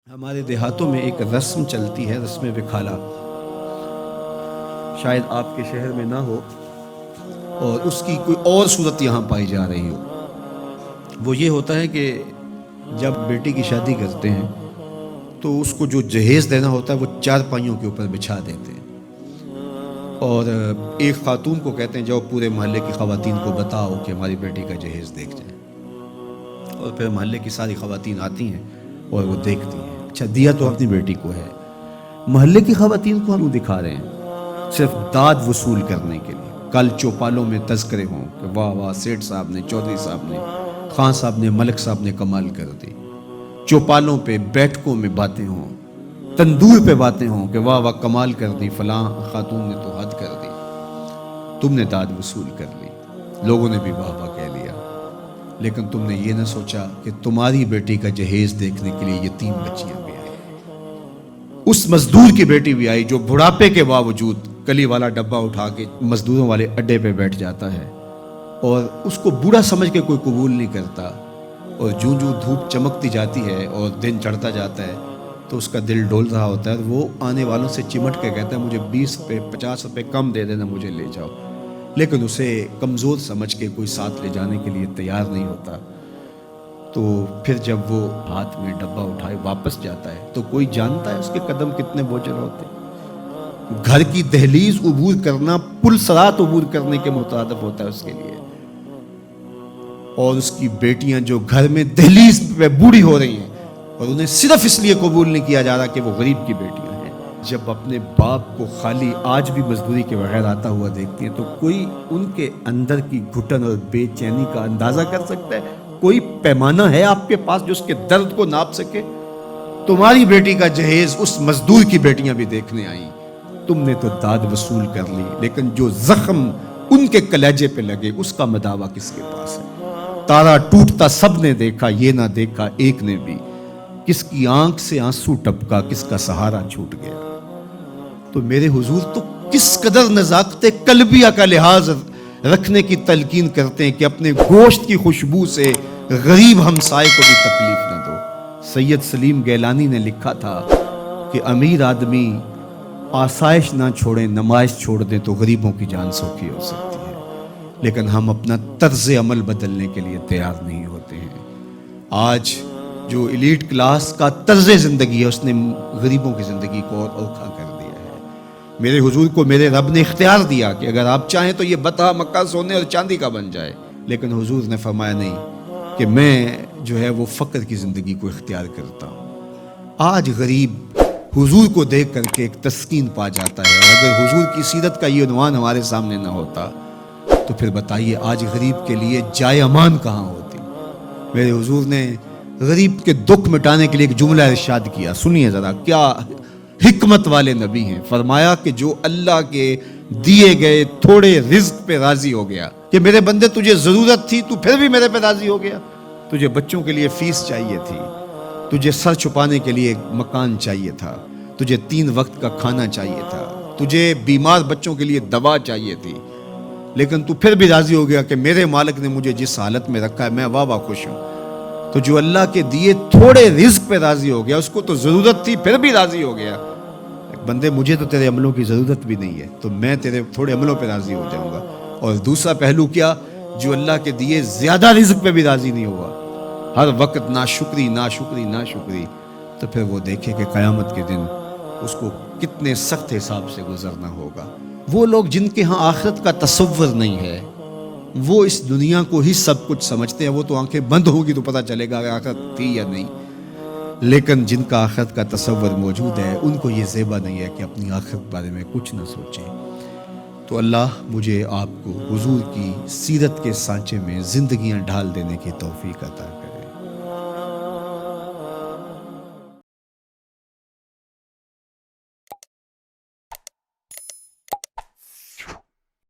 ہمارے دیہاتوں میں ایک رسم چلتی ہے، رسم وکھالا، شاید آپ کے شہر میں نہ ہو اور اس کی کوئی اور صورت یہاں پائی جا رہی ہو۔ وہ یہ ہوتا ہے کہ جب بیٹی کی شادی کرتے ہیں تو اس کو جو جہیز دینا ہوتا ہے وہ چار پائیوں کے اوپر بچھا دیتے ہیں، اور ایک خاتون کو کہتے ہیں جاؤ پورے محلے کی خواتین کو بتاؤ کہ ہماری بیٹی کا جہیز دیکھ جائیں، اور پھر محلے کی ساری خواتین آتی ہیں اور وہ دیکھتی ہیں۔ اچھا، دیا تو اپنی بیٹی کو ہے، محلے کی خواتین کو ہم دکھا رہے ہیں صرف داد وصول کرنے کے لیے۔ کل چوپالوں میں تذکرے ہوں کہ واہ واہ سیٹھ صاحب نے، چودھری صاحب نے، خان صاحب نے، ملک صاحب نے کمال کر دی۔ چوپالوں پہ، بیٹھکوں میں باتیں ہوں، تندور پہ باتیں ہوں کہ واہ واہ کمال کر دی، فلاں خاتون نے تو حد کر دی، تم نے داد وصول کر لی، لوگوں نے بھی واہ واہ کہہ لیا، لیکن تم نے یہ نہ سوچا کہ تمہاری بیٹی کا جہیز دیکھنے کے لیے یتیم بچیاں بھی آئی، اس مزدور کی بیٹی بھی آئی جو بڑھاپے کے باوجود کلی والا ڈبہ اٹھا کے مزدوروں والے اڈے پہ بیٹھ جاتا ہے، اور اس کو بوڑھا سمجھ کے کوئی قبول نہیں کرتا، اور جوں جوں دھوپ چمکتی جاتی ہے اور دن چڑھتا جاتا ہے تو اس کا دل ڈول رہا ہوتا ہے، اور وہ آنے والوں سے چمٹ کے کہتا ہے مجھے 20 روپے 50 روپے کم دے دینا، مجھے لے جاؤ، لیکن اسے کمزور سمجھ کے کوئی ساتھ لے جانے کے لیے تیار نہیں ہوتا۔ تو پھر جب وہ ہاتھ میں ڈبہ اٹھائے واپس جاتا ہے تو کوئی جانتا ہے اس کے قدم کتنے بوجھل ہوتے ہیں؟ گھر کی دہلیز عبور کرنا پل صراط عبور کرنے کے مترادف ہوتا ہے اس کے لیے، اور اس کی بیٹیاں جو گھر میں دہلیز پہ بوڑھی ہو رہی ہیں اور انہیں صرف اس لیے قبول نہیں کیا جا رہا کہ وہ غریب کی بیٹیاں ہیں، جب اپنے باپ کو خالی آج بھی مزدوری کے بغیر آتا ہوا دیکھتی ہیں تو کوئی ان کے اندر کی گھٹن اور بے چینی کا اندازہ کر سکتا ہے؟ کوئی پیمانہ ہے آپ کے پاس جو اس کے درد کو ناپ سکے؟ تمہاری بیٹی کا جہیز اس مزدور کی بیٹیاں بھی دیکھنے آئیں، تم نے تو داد وصول کر لی، لیکن جو زخم ان کے کلیجے پہ لگے اس کا مداوا کس کے پاس ہے؟ تارا ٹوٹتا سب نے دیکھا، یہ نہ دیکھا ایک نے بھی، کس کی آنکھ سے آنسو ٹپکا، کس کا سہارا چھوٹ گیا۔ تو میرے حضور تو کس قدر نزاکت قلبیہ کا لحاظ رکھنے کی تلقین کرتے ہیں کہ اپنے گوشت کی خوشبو سے غریب ہمسائے کو بھی تکلیف نہ دو۔ سید سلیم گیلانی نے لکھا تھا کہ امیر آدمی آسائش نہ چھوڑیں، نمائش چھوڑ دیں تو غریبوں کی جان سوکھی ہو سکتی ہے، لیکن ہم اپنا طرز عمل بدلنے کے لیے تیار نہیں ہوتے ہیں۔ آج جو ایلیٹ کلاس کا طرز زندگی ہے اس نے غریبوں کی زندگی کو اور اوکھا کر دیا ہے۔ میرے حضور کو میرے رب نے اختیار دیا کہ اگر آپ چاہیں تو یہ بتا مکہ سونے اور چاندی کا بن جائے، لیکن حضور نے فرمایا نہیں، کہ میں جو ہے وہ فقر کی زندگی کو اختیار کرتا ہوں۔ آج غریب حضور کو دیکھ کر کے ایک تسکین پا جاتا ہے، اور اگر حضور کی سیرت کا یہ عنوان ہمارے سامنے نہ ہوتا تو پھر بتائیے آج غریب کے لیے جائے امان کہاں ہوتی؟ میرے حضور نے غریب کے دکھ مٹانے کے لیے ایک جملہ ارشاد کیا، سنیے ذرا، کیا حکمت والے نبی ہیں۔ فرمایا کہ جو اللہ کے دیے گئے تھوڑے رزق پہ راضی ہو گیا، کہ میرے بندے تجھے ضرورت تھی تو پھر بھی میرے پہ راضی ہو گیا، تجھے بچوں کے لیے فیس چاہیے تھی، تجھے سر چھپانے کے لیے مکان چاہیے تھا، تجھے 3 وقت کا کھانا چاہیے تھا، تجھے بیمار بچوں کے لیے دوا چاہیے تھی، لیکن تو پھر بھی راضی ہو گیا کہ میرے مالک نے مجھے جس حالت میں رکھا ہے میں واہ واہ خوش ہوں۔ تو جو اللہ کے دیے تھوڑے رزق پہ راضی ہو گیا، اس کو تو ضرورت تھی پھر بھی راضی ہو گیا، بندے مجھے تو تیرے عملوں کی ضرورت بھی نہیں ہے تو میں تیرے تھوڑے عملوں پہ راضی ہو جاؤں گا۔ اور دوسرا پہلو کیا؟ جو اللہ کے دیے زیادہ رزق پہ بھی راضی نہیں ہوا، ہر وقت ناشکری ناشکری ناشکری، تو پھر وہ دیکھے کہ قیامت کے دن اس کو کتنے سخت حساب سے گزرنا ہوگا۔ وہ لوگ جن کے ہاں آخرت کا تصور نہیں ہے، وہ اس دنیا کو ہی سب کچھ سمجھتے ہیں، وہ تو آنکھیں بند ہوگی تو پتہ چلے گا کہ آخرت تھی یا نہیں، لیکن جن کا آخرت کا تصور موجود ہے ان کو یہ زیبا نہیں ہے کہ اپنی آخرت بارے میں کچھ نہ سوچیں۔ تو اللہ مجھے آپ کو حضور کی سیرت کے سانچے میں زندگیاں ڈھال دینے کی توفیق عطا کرے۔